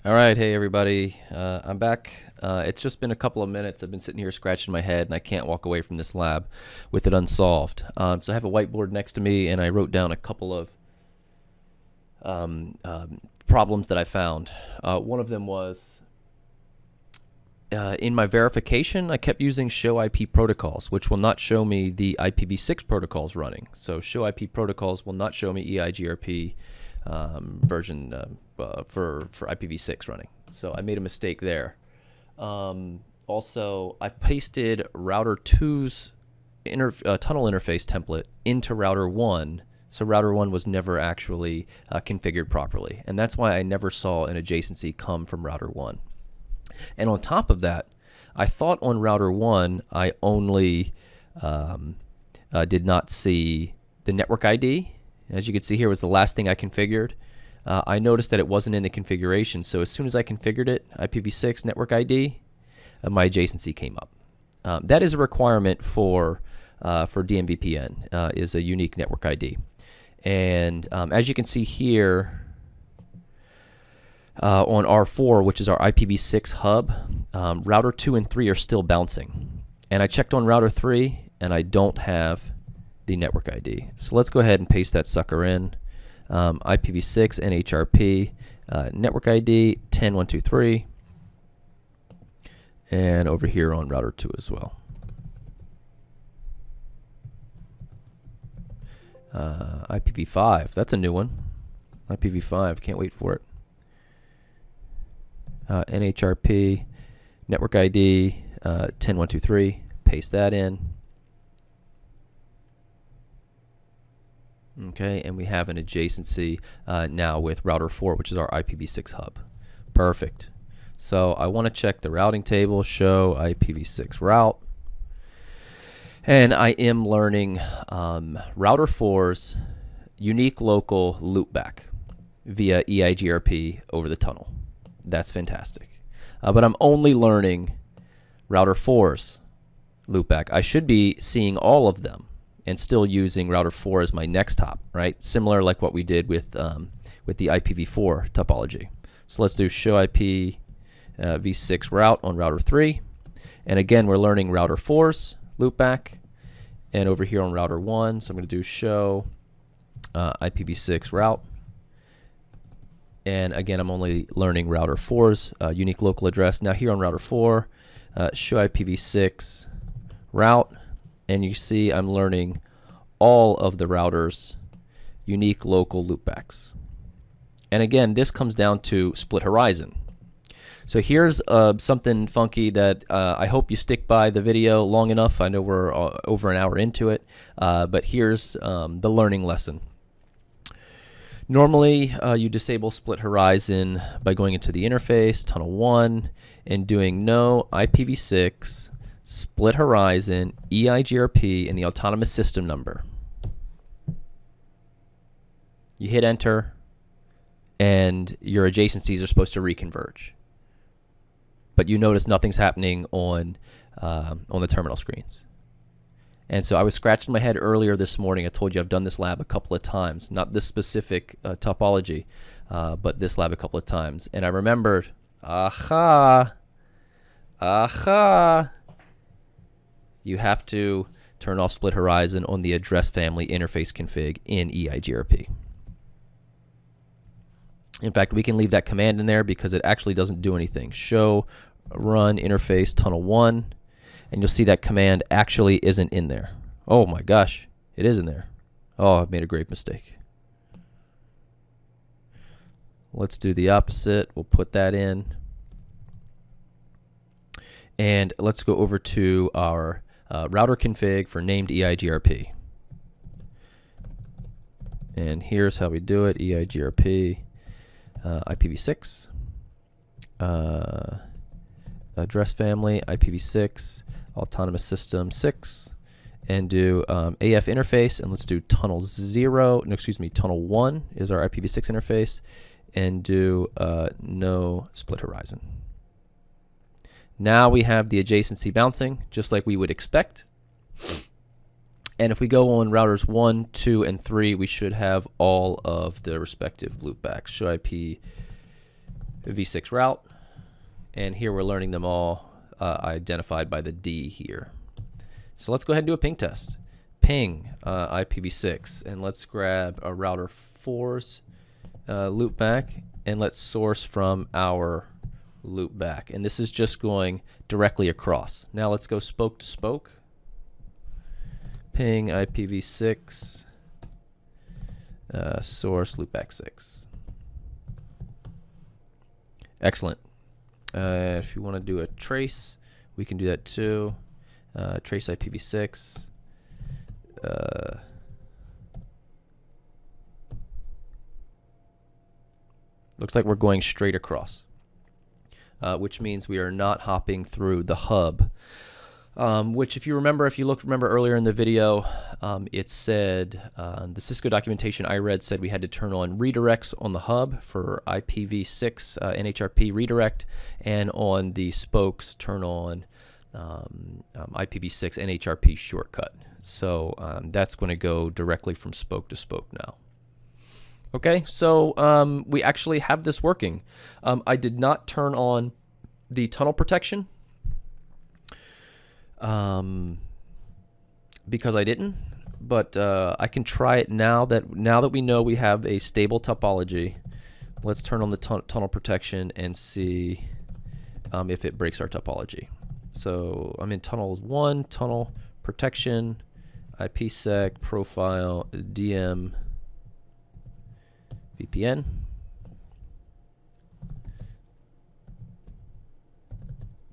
All right, hey everybody, I'm back. It's just been a couple of minutes. I've been sitting here scratching my head and I can't walk away from this lab with it unsolved. So I have a whiteboard next to me and I wrote down a couple of problems that I found. One of them was in my verification, I kept using show IP protocols, which will not show me the IPv6 protocols running. So show IP protocols will not show me EIGRP version for IPv6 running. So I made a mistake there. Also, I pasted router 2's tunnel interface template into router 1, so router 1 was never actually configured properly. And that's why I never saw an adjacency come from router 1. And on top of that, I thought on router 1 I only did not see the network ID. As you can see here, was the last thing I configured. I noticed that it wasn't in the configuration, so as soon as I configured it, IPv6 network ID, my adjacency came up. That is a requirement for DMVPN, is a unique network ID. And as you can see here, on R4, which is our IPv6 hub, router 2 and 3 are still bouncing. And I checked on router 3, and I don't have the network ID. So let's go ahead and paste that sucker in. IPv6 NHRP network ID 10123, and over here on router 2 as well. IPv5, that's a new one. IPv5, can't wait for it. NHRP network ID 10123, paste that in. Okay, and we have an adjacency now with router 4, which is our IPv6 hub. Perfect. So I want to check the routing table, show IPv6 route. And I am learning router 4's unique local loopback via EIGRP over the tunnel. That's fantastic. But I'm only learning router 4's loopback. I should be seeing all of them and still using router 4 as my next hop, right? Similar like what we did with the IPv4 topology. So let's do show IPv6 route on router 3. And again, we're learning router 4's loopback. And over here on router 1, so I'm going to do show IPv6 route. And again, I'm only learning router 4's unique local address. Now here on router 4, show IPv6 route. And you see I'm learning all of the router's unique local loopbacks. And again, this comes down to split horizon. So here's something funky that I hope you stick by the video long enough. I know we're over an hour into it, but here's the learning lesson. Normally, you disable split horizon by going into the interface, tunnel 1, and doing no IPv6 split horizon, EIGRP, and the autonomous system number. You hit enter, and your adjacencies are supposed to reconverge. But you notice nothing's happening on the terminal screens. And so I was scratching my head earlier this morning. I told you I've done this lab a couple of times, not this specific topology, but this lab a couple of times. And I remembered, aha, you have to turn off split horizon on the address family interface config in EIGRP. In fact, we can leave that command in there because it actually doesn't do anything. Show run interface tunnel 1, and you'll see that command actually isn't in there. Oh my gosh, it is in there. Oh, I've made a grave mistake. Let's do the opposite. We'll put that in. And let's go over to our router config for named EIGRP. And here's how we do it. EIGRP IPv6 address family IPv6 autonomous system 6, and do AF interface, and let's do tunnel 1 is our IPv6 interface, and do no split horizon. Now we have the adjacency bouncing just like we would expect. And if we go on routers 1, 2, and 3, we should have all of the respective loopbacks. Show IP v6 route, and here we're learning them all identified by the D here. So let's go ahead and do a ping test. Ping IPv6, and let's grab a router 4's loopback, and let's source from our loopback, and this is just going directly across. Now let's go spoke to spoke. Ping IPv6 source loopback 6. Excellent. If you want to do a trace, we can do that too. Trace IPv6. Looks like we're going straight across, which means we are not hopping through the hub. Which, if you remember earlier in the video, it said the Cisco documentation I read said we had to turn on redirects on the hub for IPv6 NHRP redirect, and on the spokes turn on IPv6 NHRP shortcut. So that's going to go directly from spoke to spoke now. Okay, so we actually have this working. I did not turn on the tunnel protection because I didn't, but I can try it now that we know we have a stable topology. Let's turn on the tunnel protection and see if it breaks our topology. So I'm in tunnel 1, tunnel protection, IPsec profile, DMVPN.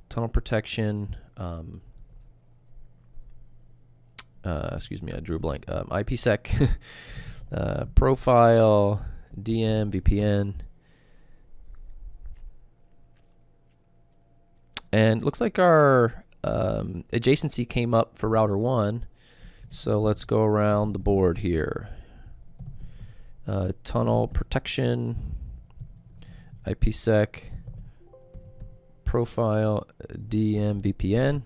Tunnel protection. Excuse me, I drew a blank. IPsec profile, DMVPN, and looks like our adjacency came up for router 1. So let's go around the board here. Tunnel protection, IPsec profile, DMVPN,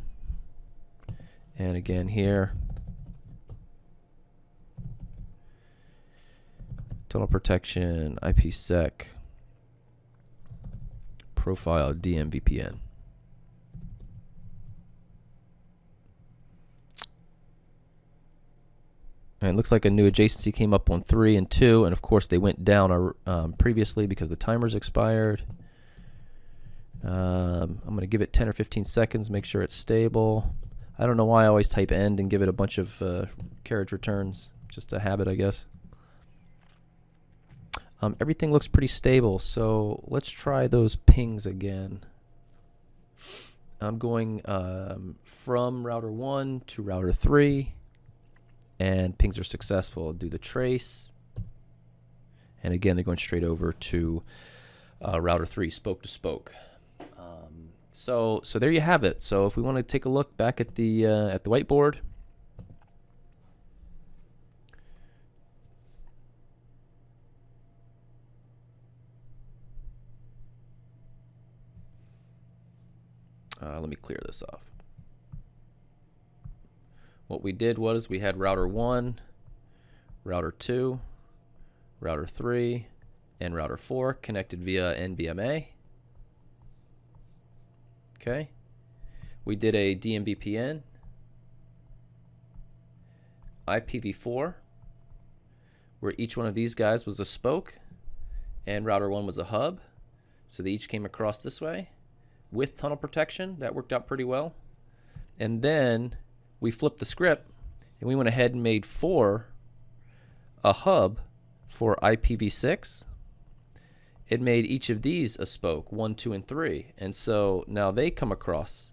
and again here. Tunnel protection, IPsec profile, DMVPN. And it looks like a new adjacency came up on 3 and 2, and of course they went down previously because the timer's expired. I'm going to give it 10 or 15 seconds, make sure it's stable. I don't know why I always type end and give it a bunch of carriage returns. Just a habit, I guess. Everything looks pretty stable, so let's try those pings again. I'm going from router 1 to router 3, and pings are successful. I'll do the trace, and again they're going straight over to router 3, spoke to spoke. So there you have it. So if we want to take a look back at the whiteboard. Let me clear this off. What we did was we had router 1, router 2, router 3, and router 4 connected via NBMA. Okay. We did a DMVPN, IPv4, where each one of these guys was a spoke, and router 1 was a hub. So they each came across this way with tunnel protection. That worked out pretty well. And then we flipped the script and we went ahead and made 4 a hub for IPv6. It made each of these a spoke, 1, 2, and 3. And so now they come across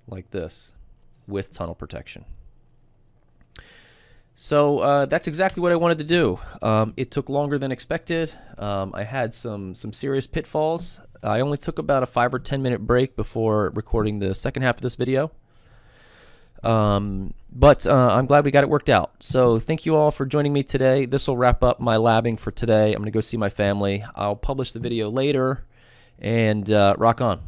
like this with tunnel protection. So that's exactly what I wanted to do. It took longer than expected. I had some serious pitfalls. I only took about a 5 or 10 minute break before recording the second half of this video. But I'm glad we got it worked out. So thank you all for joining me today. This will wrap up my labbing for today. I'm going to go see my family. I'll publish the video later, and rock on.